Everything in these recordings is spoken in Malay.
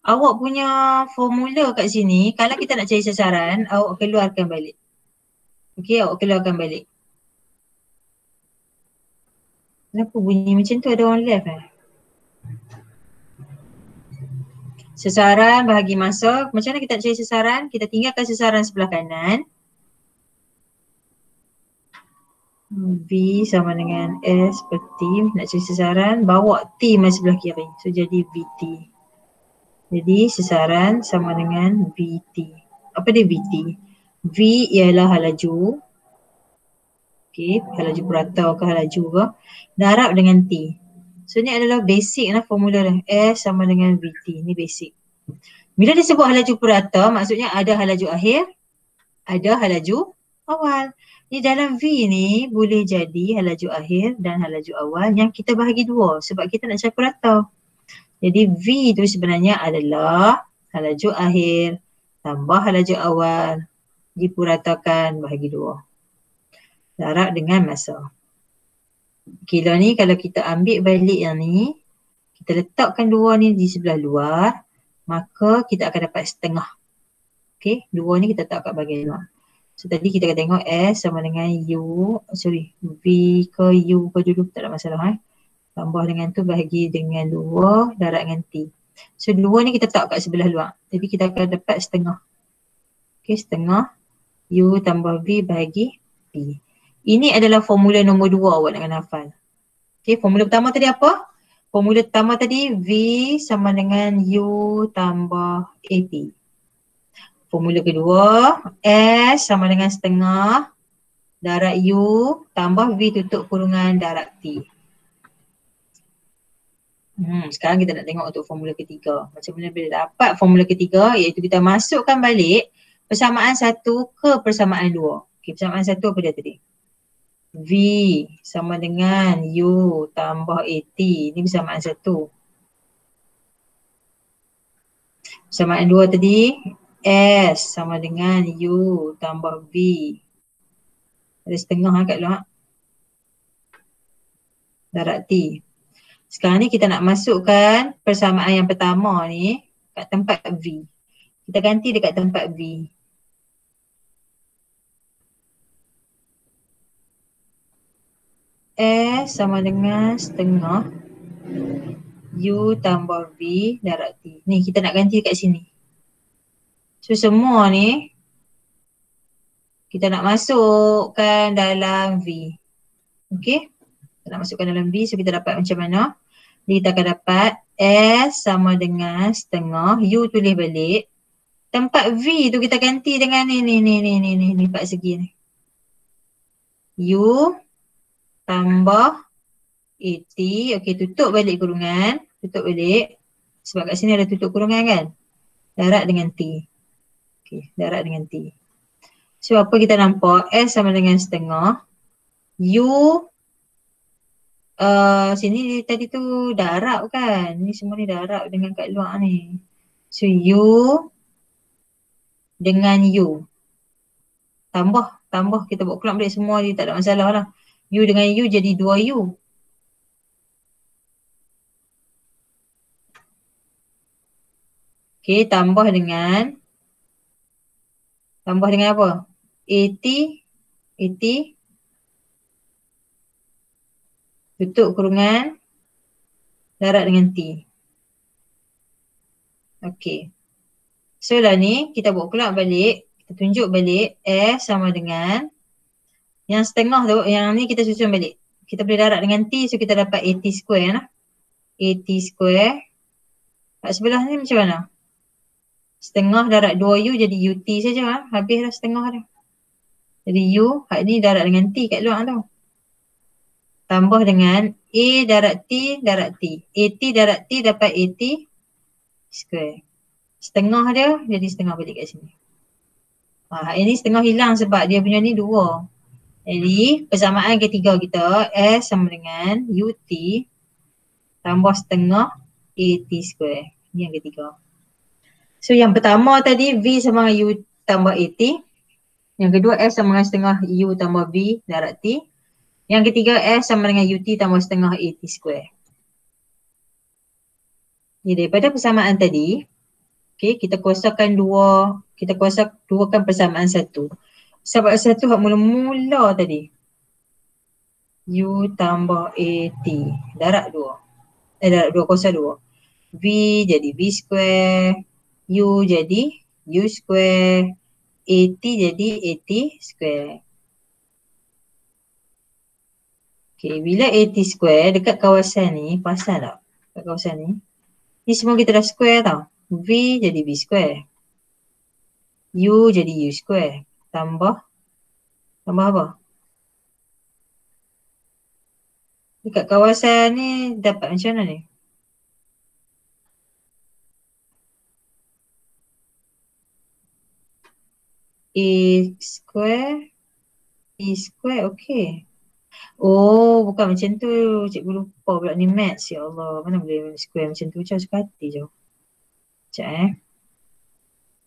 awak punya formula kat sini, kalau kita nak cari sasaran, awak keluarkan balik. Okey, awak keluarkan balik. Kenapa bunyi macam tu, ada orang left Sasaran bahagi masa, macam mana kita nak cari sasaran? Kita tinggalkan sasaran sebelah kanan. V sama dengan S per T, nak cari sasaran, bawa T mari sebelah kiri. So jadi VT. Jadi sasaran sama dengan VT. Apa dia VT? V ialah halaju. Okey, halaju purata ke halaju ke. Darab dengan T. So ni adalah basic lah formula dah. S sama dengan VT. Ni basic. Bila disebut halaju purata, maksudnya ada halaju akhir, ada halaju awal. Ni dalam V ni boleh jadi halaju akhir dan halaju awal yang kita bahagi dua sebab kita nak cari purata. Jadi V tu sebenarnya adalah halaju akhir tambah halaju awal dipuratakan bahagi dua. Darab dengan masa. Kilo ni kalau kita ambil balik yang ni, kita letakkan dua ni di sebelah luar, maka kita akan dapat setengah. Okey, dua ni kita letak kat bahagian luar. So tadi kita akan tengok S sama dengan U, V ke U ke dulu tak ada masalah Tambah dengan tu bahagi dengan 2 darab dengan T. So 2 ni kita letak kat sebelah luar. Jadi kita akan dapat setengah. Okey, setengah U tambah V bahagi P. Ini adalah formula nombor 2 awak nak kena hafal. Okey, formula pertama tadi apa? Formula pertama tadi V sama dengan U tambah AP. Formula kedua, S sama dengan setengah darab U tambah V tutup kurungan darab T. Sekarang kita nak tengok untuk formula ketiga. Macam mana bila dapat formula ketiga, iaitu kita masukkan balik persamaan 1 ke persamaan 2. Okey, persamaan 1 apa dia tadi? V sama dengan U tambah AT. Ini persamaan 1. Persamaan 2 tadi, S sama dengan U tambah V. Ada setengah kat luar. Darab T. Sekarang ni kita nak masukkan persamaan yang pertama ni kat tempat V. Kita ganti dekat tempat V. S sama dengan setengah U tambah V darab T. Ni kita nak ganti dekat sini. So semua ni kita nak masukkan dalam V. Okey? Kita nak masukkan dalam V, so kita dapat macam mana? Jadi kita akan dapat S sama dengan setengah, U tulis balik. Tempat V tu kita ganti dengan ni part segi ni. U tambah AT, okey, tutup balik kurungan, tutup balik. Sebab kat sini ada tutup kurungan kan? Darab dengan T. Okey, darab dengan T. So apa kita nampak? S sama dengan setengah. U sini tadi tu darab kan? Ni semua ni darab dengan kat luar ni. So U dengan U. Tambah kita buat keluar balik semua ni tak ada masalah lah. U dengan U jadi 2U. Okey, tambah dengan apa? AT tutup kurungan darab dengan T. Okey. So lah ni kita buat keluar balik, kita tunjuk balik S sama dengan yang setengah tu, yang ni kita susun balik. Kita boleh darab dengan T, so kita dapat AT square lah. AT square. Kat sebelah ni macam mana? Setengah darab 2U jadi UT saja lah. Habis dah setengah dah. Jadi U, hak ni darab dengan T kat luar tu. Tambah dengan A darab T darab T. AT darab T dapat AT square. Setengah dia jadi setengah balik kat sini. Ini setengah hilang sebab dia punya ni 2. Jadi persamaan ketiga kita S sama dengan UT tambah setengah AT square. Ini yang ketiga. So yang pertama tadi V sama dengan U tambah AT. Yang kedua S sama dengan setengah U tambah V darab T. Yang ketiga S sama dengan UT tambah setengah AT square. Jadi daripada persamaan tadi, Okay, kita kuasakan persamaan satu. Persamaan satu hak mula-mula tadi. U tambah AT. Darab 2. Darab 2 kuasa 2. V jadi V square. U jadi U square. AT jadi AT square. Okay, bila AT square dekat kawasan ni, pasal tak? Dekat kawasan ni. Ni semua kita dah square tau. V jadi V square. U jadi U square. Tambah apa? Dekat kawasan ni dapat macam mana ni? A square. E square okey. Oh, bukan macam tu. Cikgu lupa pula ni maths. Ya Allah, mana boleh square macam tu. Macam suka hati je. Sekejap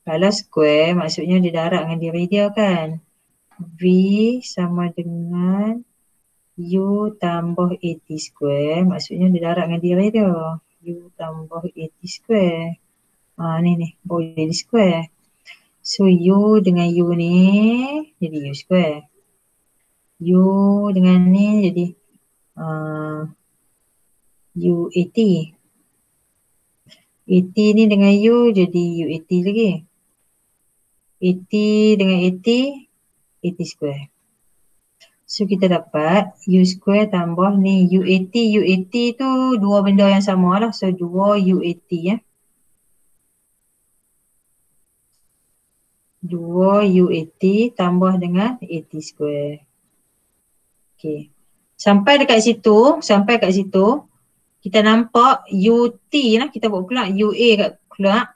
Kalau square maksudnya dia darab dengan diri dia kan. V sama dengan U tambah AT square. Maksudnya dia darab dengan diri dia. U tambah AT square. Ni. Boleh di square. So U dengan U ni jadi U square. U dengan ni jadi UAT. AT ni dengan U jadi UAT lagi. AT dengan AT square. So kita dapat U square tambah ni UAT. UAT tu dua benda yang sama lah. So 2 UAT ya. 2 UAT tambah dengan AT square. Okay. Sampai kat situ, kita nampak UT lah, kita buat keluar UA kat keluar,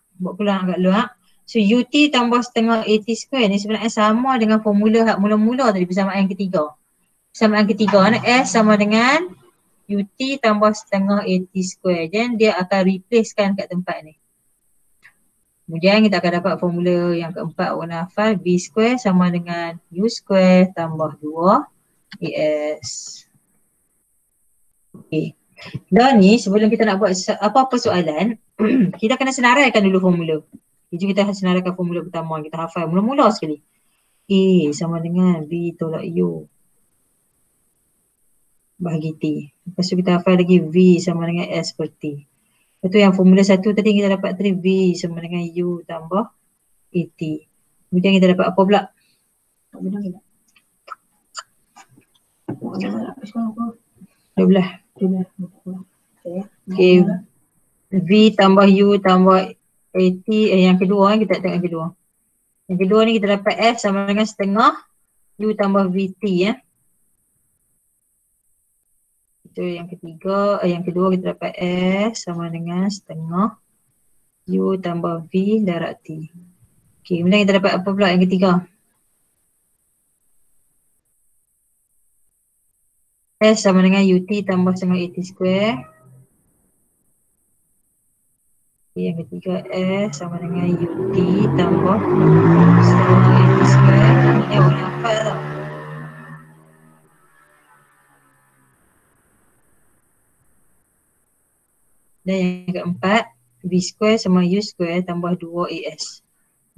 kat luar. So UT tambah setengah AT square ni sebenarnya sama dengan formula hak mula-mula tadi, persamaan ketiga. Persamaan ketiga ni S sama dengan UT tambah setengah AT square. Dan dia akan replacekan kat tempat ni. Kemudian kita akan dapat formula yang keempat warna hafal, V square sama dengan U square tambah 2 AS. Okay. Dan ni sebelum kita nak buat apa-apa soalan, kita kena senaraikan dulu formula. Jadi kita senaraikan formula pertama, kita hafal mula-mula sekali. A sama dengan V tolak U bahagi T. Lepas tu kita hafal lagi V sama dengan S per T. Lepas tu yang formula satu tadi kita dapat tadi V sama dengan U tambah AT. Kemudian kita dapat apa pula? Dua belah. Okay. V tambah U tambah AT. Yang kedua kita tengok yang kedua. Yang kedua ni kita dapat F sama dengan setengah U tambah VT ya. Itu yang ketiga. Yang kedua kita dapat S sama dengan setengah U tambah V darab T. Okay, kemudian kita dapat apa pula yang ketiga? S sama dengan UT tambah setengah AT square. Okay, yang ketiga S sama dengan UT tambah setengah AT square. Ini awak nak hafal tau. Dan yang keempat, V square sama U square tambah 2AS.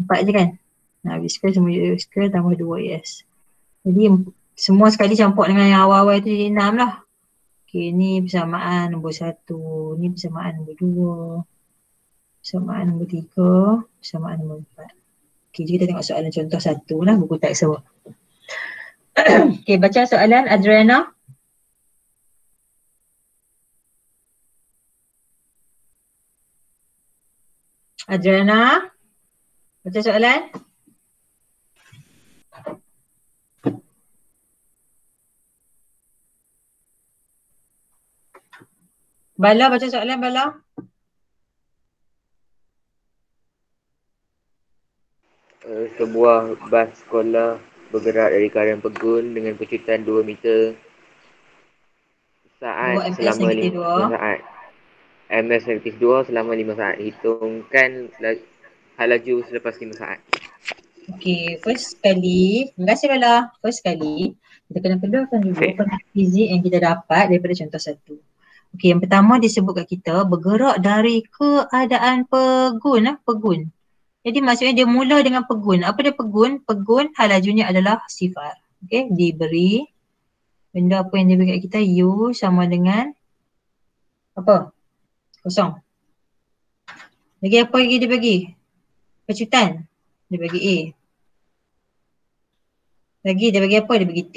4 je kan? Nah, V square sama U square tambah 2AS. Jadi semua sekali campur dengan yang awal-awal itu jadi 6 lah. Okay, ni persamaan nombor 1, ni persamaan nombor 2, persamaan nombor 3, persamaan nombor 4. Okay, jadi kita tengok soalan contoh 1 lah, buku teks awak. Okay, baca soalan Adriana. Adriana, baca soalan. Bala, baca soalan Bala. Sebuah bas sekolah bergerak dari Kariam Pegun dengan kecepatan 2 meter saat selama 5 saat. MS negatif 2 selama 5 saat. Hitungkan hal laju selepas 5 saat. Okay, first kali, terima kasih Bala. First kali, kita kena keluarkan dulu penat fizik yang kita dapat daripada contoh 1. Okey, yang pertama disebut kat kita bergerak dari keadaan pegun. Pegun. Jadi maksudnya dia mula dengan pegun. Apa dia pegun? Pegun hal lajunya adalah sifar. Okey, diberi benda apa yang diberi kat kita, U sama dengan apa? Kosong. Lagi apa lagi dia bagi? Pecutan. Dia bagi A. Lagi dia bagi apa? Dia bagi T.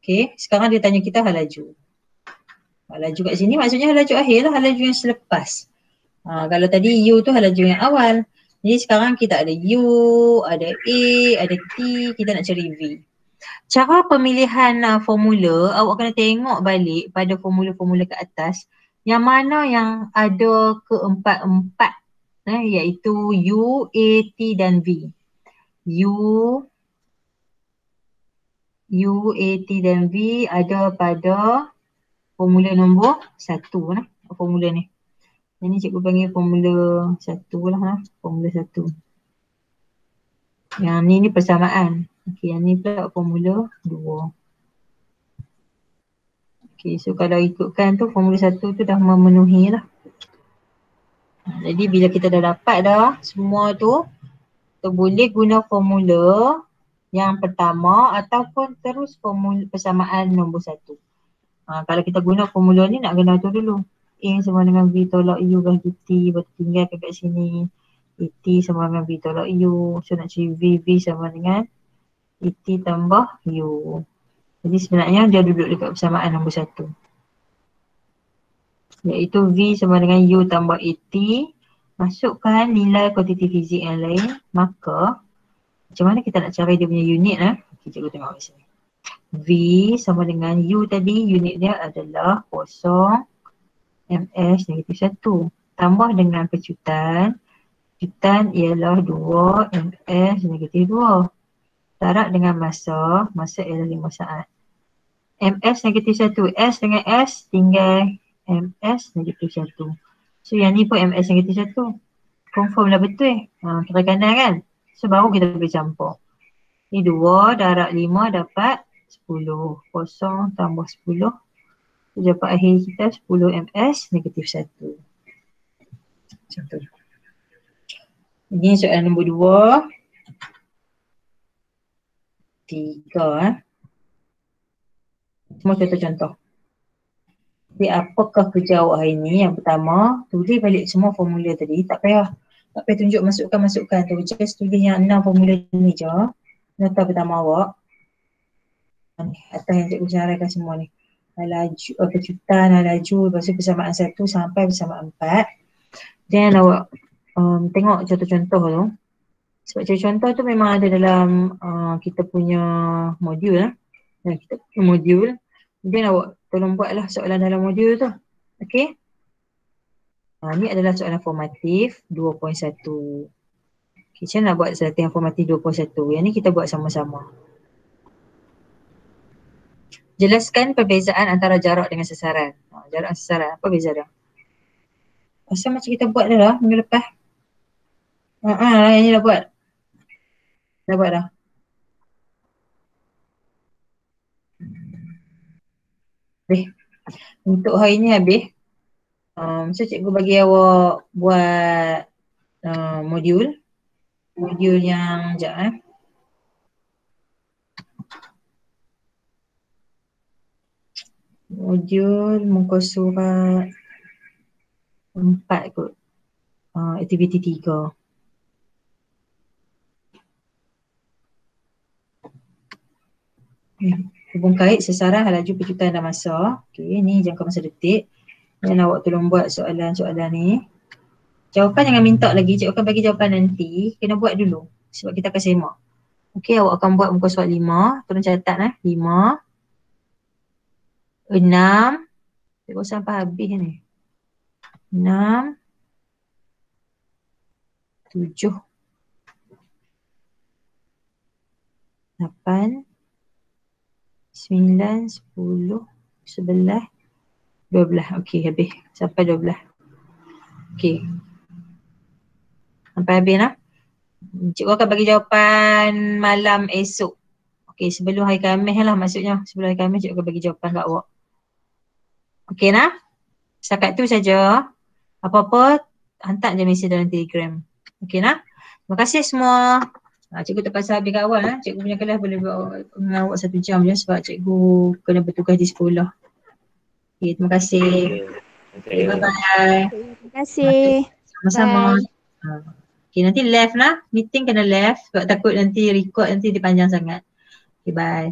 Okey, sekarang dia tanya kita hal laju. Hal laju kat sini maksudnya hal laju akhir lah, hal laju yang selepas. Kalau tadi U tu hal laju yang awal. Jadi sekarang kita ada U, ada A, ada T, kita nak cari V. Cara pemilihan formula, awak kena tengok balik pada formula-formula ke atas yang mana yang ada keempat-empat iaitu U, A, T dan V. U, A, T dan V ada pada formula nombor 1 formula ni. Ini cikgu panggil formula 1 lah formula 1. Yang ni persamaan. Okey, yang ni pula formula 2. Okey, so kalau ikutkan tu formula 1 tu dah memenuhi lah. Jadi bila kita dah dapat dah semua tu, kita boleh guna formula yang pertama ataupun terus formula persamaan nombor 1. Kalau kita guna formula ni nak guna tu dulu. A sama dengan V tolak U bagi T, lepas tu tinggalkan kat sini. ET sama dengan V tolak U. So nak cari V sama dengan ET tambah U. Jadi sebenarnya dia duduk dekat persamaan nombor 1. Iaitu V sama dengan U tambah ET. Masukkan nilai kuantiti fizik yang lain. Maka macam mana kita nak cari dia punya unit Okay, cikgu tengok kat sini. V sama dengan U tadi, unit dia adalah 0 ms negatif 1 tambah dengan pecutan. Pecutan ialah 2 ms negatif 2 tarak dengan masa ialah 5 saat. ms negatif 1, S dengan S tinggal ms negatif 1. So yang ni pun ms negatif 1. Confirm lah betul. Kira kanan kan? So baru kita boleh campur. Ni 2 darab 5 dapat 10. 0 tambah 10. Jawapan akhir kita 10 ms negatif 1. Contoh. Ini soalan nombor 2. 3. Semua contoh-contoh. Jadi apakah kerja awak hari ni? Yang pertama, tulis balik semua formula tadi. Tak payah tunjuk masukkan tu. Just tulis yang 6 formula ni je. Nota pertama awak. Atas yang cikgu syarahkan semua ni. Laju, pecutan, laju, lepas tu persamaan 1 sampai persamaan 4. Dan awak tengok contoh-contoh tu. Sebab contoh tu memang ada dalam kita punya modul kita punya modul. Kemudian awak tolong buatlah soalan dalam modul tu. Okey. Ni adalah soalan formatif 2.1. Okay, macam nak buat soalan yang formatif 2.1. Yang ni kita buat sama-sama. Jelaskan perbezaan antara jarak dengan sasaran. Jarak dengan sasaran, apa beza dia? Pasal macam kita buat dah lah minggu lepas. Yang ni dah buat. Dah buat dah. Habis. Untuk hari ni habis. So cikgu bagi awak buat modul yang sekejap modul muka surat 4 kot. Aktiviti 3. Hubung kait sasaran hal laju pecutan dan masa. Okey, ni jangka masa detik. Dan awak tolong buat soalan-soalan ni. Jawapan jangan minta lagi, cikgu akan bagi jawapan nanti. Kena buat dulu sebab kita akan semak. Okey, awak akan buat muka surat 5. Tolong catat 5 6. Cikgu sampai habis ni. 6 7 8 9 10 11 12. Okey, habis. Sampai 12. Okey. Sampai habis lah. Cikgu akan bagi jawapan malam esok. Okey. Okay, sebelum hari Khamis lah maksudnya. Sebelum hari Khamis cikgu akan bagi jawapan kat awak. Okay nah? Setakat tu saja. Apa-apa hantar je mesej dalam Telegram. Okay nah? Terima kasih semua. Cikgu terpaksa habis kat awal. Cikgu punya kelas boleh buat dengan awak 1 jam je sebab cikgu kena bertugas di sekolah. Okay, terima kasih. Okay, bye-bye. Terima kasih. Sama-sama. Bye. Okay, nanti left lah. Meeting kena left sebab takut nanti record nanti dia panjang sangat. Okay, bye.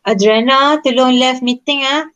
Adriana, tolong left meeting ah.